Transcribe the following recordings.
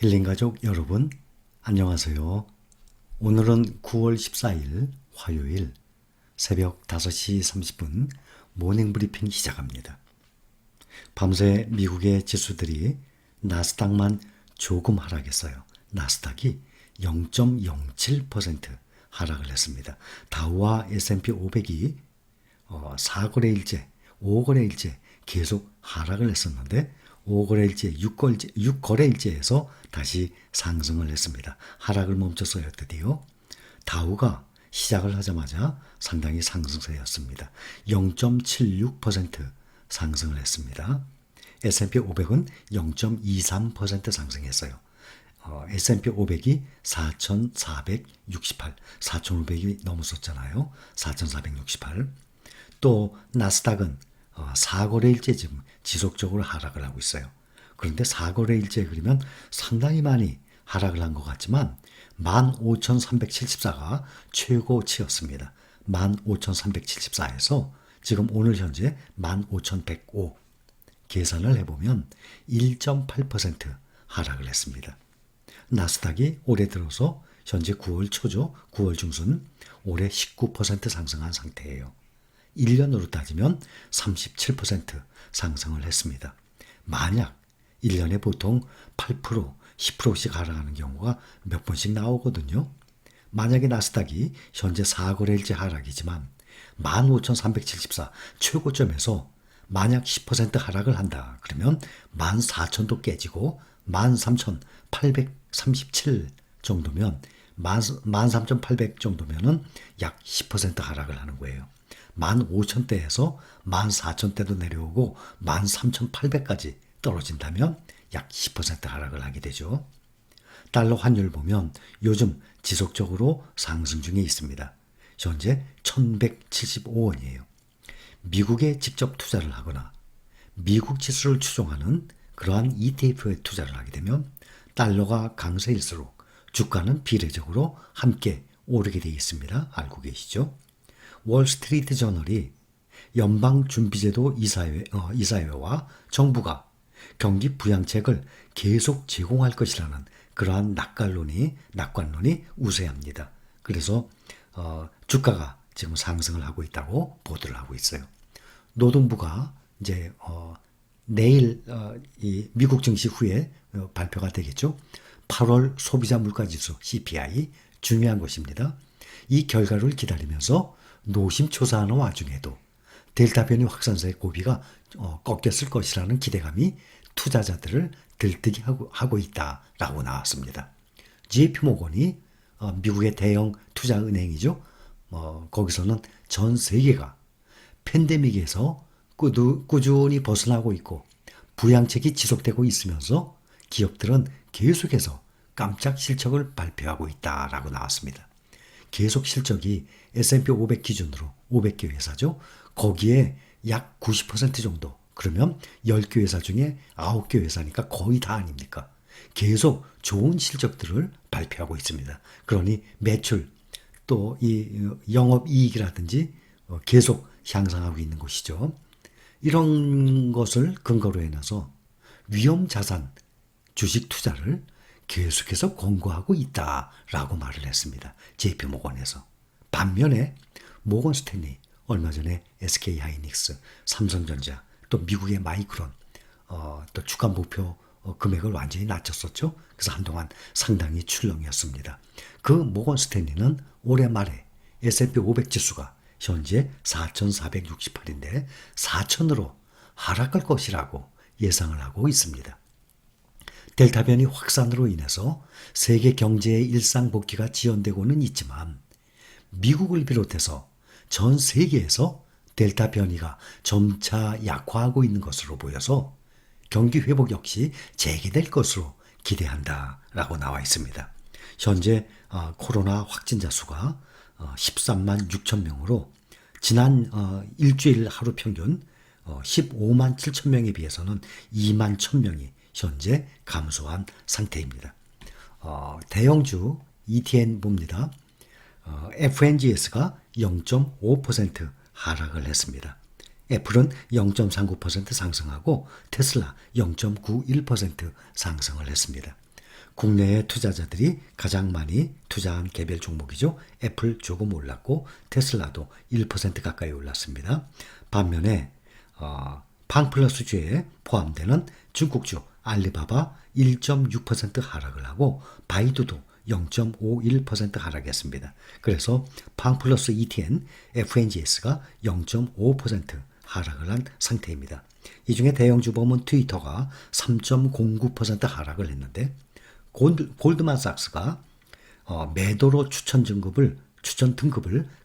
힐링가족 여러분, 안녕하세요. 오늘은 9월 14일 화요일 새벽 5시 30분 모닝브리핑 시작합니다. 밤새 미국의 지수들이 나스닥만 조금 하락했어요. 나스닥이 0.07% 하락을 했습니다. 다우와 S&P 500이 4거래일째, 5거래일째 계속 하락을 했었는데 5거래일째, 6거래일째에서 다시 상승을 했습니다. 하락을 멈췄어요. 드디어 다우가 시작을 하자마자 상당히 상승세였습니다. 0.76% 상승을 했습니다. S&P 500은 0.23% 상승했어요. S&P 500이 4,468, 4,500이 넘었었잖아요. 4,468. 또 나스닥은 4거래일째 지금 지속적으로 하락을 하고 있어요. 그런데 4거래일째 그러면 상당히 많이 하락을 한 것 같지만 15,374가 최고치였습니다. 15,374에서 지금 오늘 현재 15,105 계산을 해보면 1.8% 하락을 했습니다. 나스닥이 올해 들어서 현재 9월 초죠. 9월 중순 올해 19% 상승한 상태예요. 1년으로 따지면 37% 상승을 했습니다. 만약 1년에 보통 8%, 10%씩 하락하는 경우가 몇 번씩 나오거든요. 만약에 나스닥이 현재 4거래일째 하락이지만 15,374 최고점에서 만약 10% 하락을 한다. 그러면 14,000도 깨지고 13,837 정도면 13,800 정도면은 약 10% 하락을 하는 거예요. 15,000대에서 14,000대도 내려오고 13,800까지 떨어진다면 약 10% 하락을 하게 되죠. 달러 환율 보면 요즘 지속적으로 상승 중에 있습니다. 현재 1,175원이에요. 미국에 직접 투자를 하거나 미국 지수를 추종하는 그러한 ETF에 투자를 하게 되면 달러가 강세일수록 주가는 비례적으로 함께 오르게 되어 있습니다. 알고 계시죠? 월스트리트 저널이 연방준비제도 이사회와 정부가 경기 부양책을 계속 제공할 것이라는 그러한 낙관론이 우세합니다. 그래서 주가가 지금 상승을 하고 있다고 보도를 하고 있어요. 노동부가 이제 내일 이 미국 증시 후에 발표가 되겠죠. 8월 소비자 물가지수 CPI 중요한 것입니다. 이 결과를 기다리면서 노심초사하는 와중에도 델타 변이 확산세의 고비가 꺾였을 것이라는 기대감이 투자자들을 들뜨게 하고 있다라고 나왔습니다. JP모건이 미국의 대형 투자은행이죠. 거기서는 전 세계가 팬데믹에서 꾸준히 벗어나고 있고 부양책이 지속되고 있으면서 기업들은 계속해서 깜짝 실적을 발표하고 있다라고 나왔습니다. 계속 실적이 S&P 500 기준으로 500개 회사죠. 거기에 약 90% 정도, 그러면 10개 회사 중에 9개 회사니까 거의 다 아닙니까? 계속 좋은 실적들을 발표하고 있습니다. 그러니 매출 또 이 영업이익이라든지 계속 향상하고 있는 것이죠. 이런 것을 근거로 해놔서 위험자산 주식 투자를 계속해서 권고하고 있다라고 말을 했습니다. JP모건에서. 반면에 모건 스탠리 얼마 전에 SK하이닉스, 삼성전자, 또 미국의 마이크론 또 주가 목표 금액을 완전히 낮췄었죠. 그래서 한동안 상당히 출렁이었습니다. 그 모건 스탠리는 올해 말에 S&P 500 지수가 현재 4,468인데 4,000으로 하락할 것이라고 예상을 하고 있습니다. 델타 변이 확산으로 인해서 세계 경제의 일상 복귀가 지연되고는 있지만 미국을 비롯해서 전 세계에서 델타 변이가 점차 약화하고 있는 것으로 보여서 경기 회복 역시 재개될 것으로 기대한다라고 나와 있습니다. 현재 코로나 확진자 수가 13만 6천 명으로 지난 일주일 하루 평균 15만 7천 명에 비해서는 2만 1천 명이 현재 감소한 상태입니다. 대형주 ETN 봅니다. FNGS가 0.5% 하락을 했습니다. 애플은 0.39% 상승하고 테슬라 0.91% 상승을 했습니다. 국내의 투자자들이 가장 많이 투자한 개별 종목이죠. 애플 조금 올랐고 테슬라도 1% 가까이 올랐습니다. 반면에 팡플러스주에 포함되는 중국주 알리바바 1.6% 하락을 하고 바이두도 0.51% 하락했습니다. 그래서 팡플러스 ETN FNGS가 0.5% 하락을 한 상태입니다. 이 중에 대형주범은 트위터가 3.09% 하락을 했는데 골드만삭스가 매도로 추천 등급을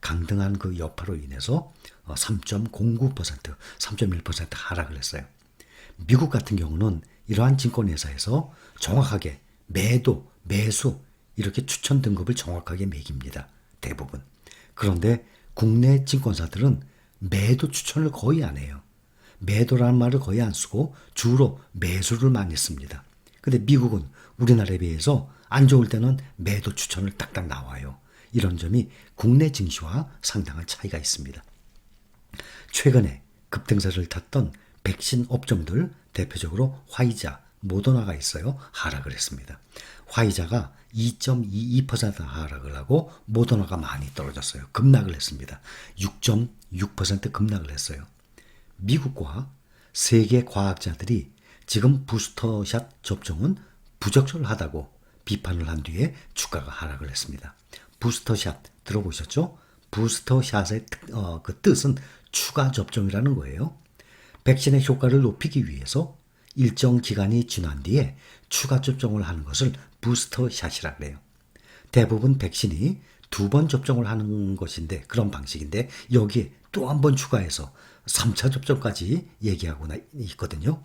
강등한 그 여파로 인해서 3.09%, 3.1% 하락을 했어요. 미국 같은 경우는 이러한 증권회사에서 정확하게 매도, 매수 이렇게 추천 등급을 정확하게 매깁니다. 대부분. 그런데 국내 증권사들은 매도 추천을 거의 안 해요. 매도라는 말을 거의 안 쓰고 주로 매수를 많이 씁니다. 근데 미국은 우리나라에 비해서 안 좋을 때는 매도 추천을 딱딱 나와요. 이런 점이 국내 증시와 상당한 차이가 있습니다. 최근에 급등세를 탔던 백신 업종들 대표적으로 화이자, 모더나가 있어요. 하락을 했습니다. 화이자가 2.22% 하락을 하고 모더나가 많이 떨어졌어요. 급락을 했습니다. 6.6% 급락을 했어요. 미국과 세계 과학자들이 지금 부스터샷 접종은 부적절하다고 비판을 한 뒤에 주가가 하락을 했습니다. 부스터샷 들어보셨죠? 부스터샷의 그 뜻은 추가 접종이라는 거예요. 백신의 효과를 높이기 위해서 일정 기간이 지난 뒤에 추가 접종을 하는 것을 부스터샷이라고 그래요. 대부분 백신이 2번 접종을 하는 것인데 그런 방식인데 여기에 또 한 번 추가해서 3차 접종까지 얘기하고 있거든요.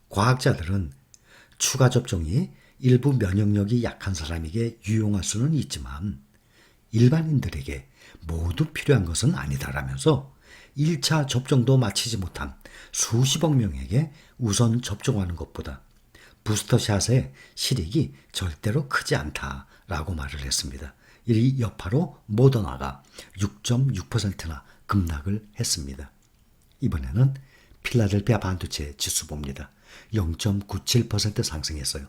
과학자들은 추가 접종이 일부 면역력이 약한 사람에게 유용할 수는 있지만 일반인들에게 모두 필요한 것은 아니다라면서 1차 접종도 마치지 못한 수십억 명에게 우선 접종하는 것보다 부스터샷의 실익이 절대로 크지 않다라고 말을 했습니다. 이 여파로 모더나가 6.6%나 급락을 했습니다. 이번에는 필라델피아 반도체 지수 봅니다. 0.97% 상승했어요.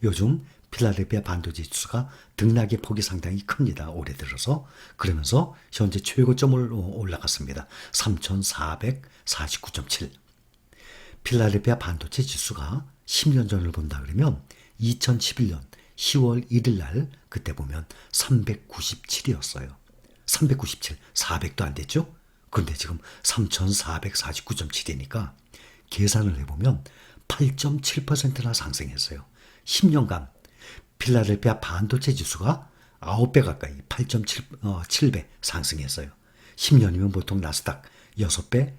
요즘 필라델피아 반도체 지수가 등락의 폭이 상당히 큽니다. 올해 들어서. 그러면서 현재 최고점을 올라갔습니다. 3,449.7. 필라델피아 반도체 지수가 10년 전을 본다 그러면 2011년 10월 1일 날 그때 보면 397이었어요. 397, 400도 안 됐죠? 그런데 지금 3,449.7이니까 계산을 해보면 8.7%나 상승했어요. 10년간 필라델피아 반도체 지수가 9배 가까이 8.7배 상승했어요. 10년이면 보통 나스닥 6배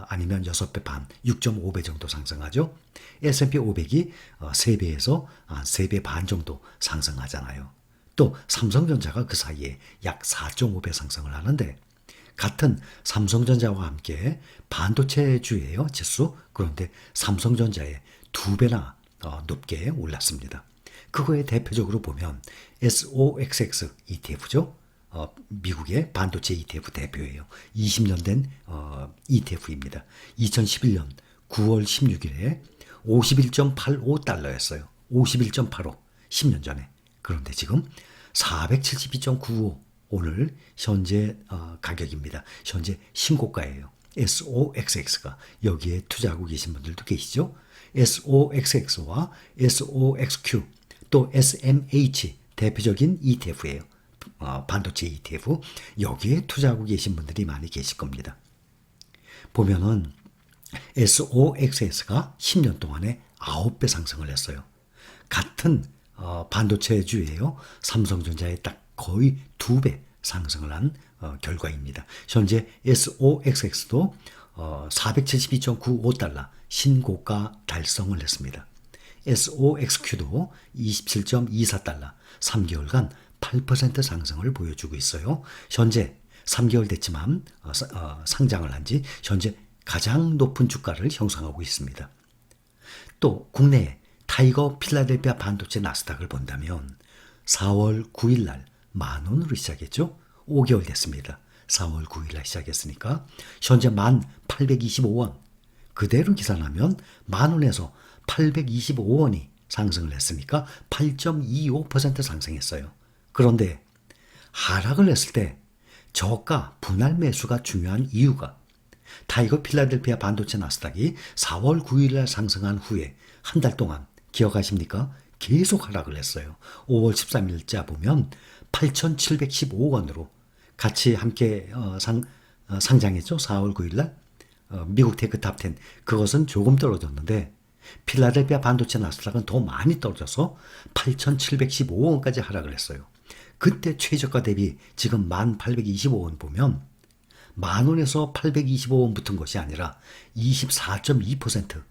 아니면 6배 반, 6.5배 정도 상승하죠. S&P 500이 3배에서 3배 반 정도 상승하잖아요. 또 삼성전자가 그 사이에 약 4.5배 상승을 하는데 같은 삼성전자와 함께 반도체주예요, 지수. 그런데 삼성전자의 2배나 높게 올랐습니다. 그거에 대표적으로 보면 SOXX ETF죠. 미국의 반도체 ETF 대표예요. 20년 된 ETF입니다. 2011년 9월 16일에 51.85달러였어요. 51.85, 10년 전에. 그런데 지금 472.95 오늘 현재 가격입니다. 현재 신고가예요. SOXX가 여기에 투자하고 계신 분들도 계시죠. SOXX와 SOXQ 또 SMH 대표적인 ETF예요. 반도체 ETF 여기에 투자하고 계신 분들이 많이 계실 겁니다. 보면은 SOXS가 10년 동안에 9배 상승을 했어요. 같은 반도체주예요. 삼성전자의 딱 거의 2배 상승을 한 결과입니다. 현재 SOXX도 472.95달러 신고가 달성을 했습니다. SOXQ도 27.24달러 3개월간 8% 상승을 보여주고 있어요. 현재 3개월 됐지만 상장을 한 지 현재 가장 높은 주가를 형성하고 있습니다. 또 국내 타이거 필라델피아 반도체 나스닥을 본다면 4월 9일 날 10,000원으로 시작했죠. 5개월 됐습니다. 4월 9일 날 시작했으니까 현재 1,825원. 그대로 계산하면 10,000원에서 825원이 상승을 했으니까 8.25% 상승했어요. 그런데 하락을 했을 때 저가 분할 매수가 중요한 이유가 타이거 필라델피아 반도체 나스닥이 4월 9일 날 상승한 후에 한 달 동안 기억하십니까? 계속 하락을 했어요. 5월 13일자 보면 8,715억 원으로 같이 함께 상장했죠. 4월 9일 날 미국 테크 탑10 그것은 조금 떨어졌는데 필라델피아 반도체 나스닥은 더 많이 떨어져서 8,715원까지 하락을 했어요. 그때 최저가 대비 지금 1,825원 보면 만원에서 825원 붙은 것이 아니라 24.2%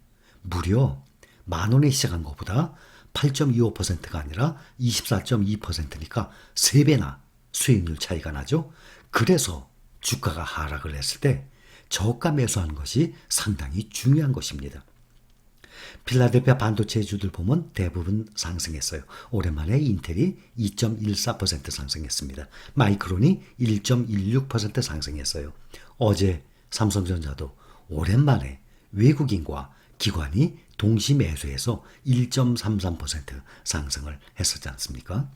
무려 만원에 시작한 것보다 8.25%가 아니라 24.2%니까 3배나 수익률 차이가 나죠. 그래서 주가가 하락을 했을 때 저가 매수하는 것이 상당히 중요한 것입니다. 필라델피아 반도체 주들 보면 대부분 상승했어요. 오랜만에 인텔이 2.14% 상승했습니다. 마이크론이 1.16% 상승했어요. 어제 삼성전자도 오랜만에 외국인과 기관이 동시 매수해서 1.33% 상승을 했었지 않습니까?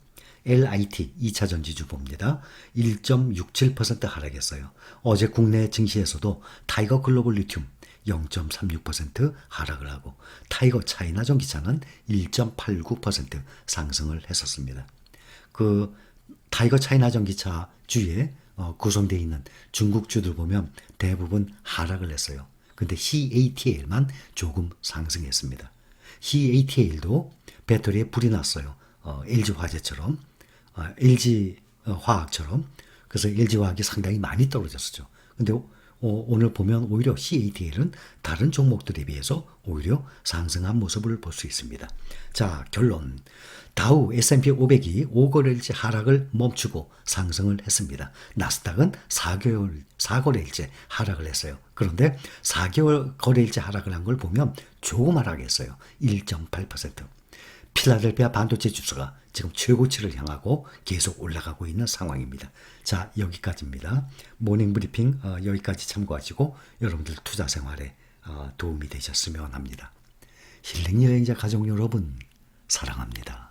LIT 2차 전지주 봅니다. 1.67% 하락했어요. 어제 국내 증시에서도 타이거 글로벌 리튬 0.36% 하락을 하고 타이거 차이나 전기차는 1.89% 상승을 했었습니다. 그 타이거 차이나 전기차 주에 구성되어 있는 중국주들 보면 대부분 하락을 했어요. 근데 CATL만 조금 상승했습니다. CATL도 배터리에 불이 났어요. LG화재처럼, LG화학처럼. 그래서 LG화학이 상당히 많이 떨어졌었죠. 근데 오늘 보면 오히려 CATL은 다른 종목들에 비해서 오히려 상승한 모습을 볼 수 있습니다. 자, 결론. 다우 S&P 500이 5거래일째 하락을 멈추고 상승을 했습니다. 나스닥은 4거래일째 하락을 했어요. 그런데 4개월 거래일째 하락을 한 걸 보면 조금 하락했어요. 1.8%. 필라델피아 반도체 지수가 지금 최고치를 향하고 계속 올라가고 있는 상황입니다. 자, 여기까지입니다. 모닝 브리핑 여기까지 참고하시고 여러분들 투자 생활에 도움이 되셨으면 합니다. 힐링 여행자 가족 여러분 사랑합니다.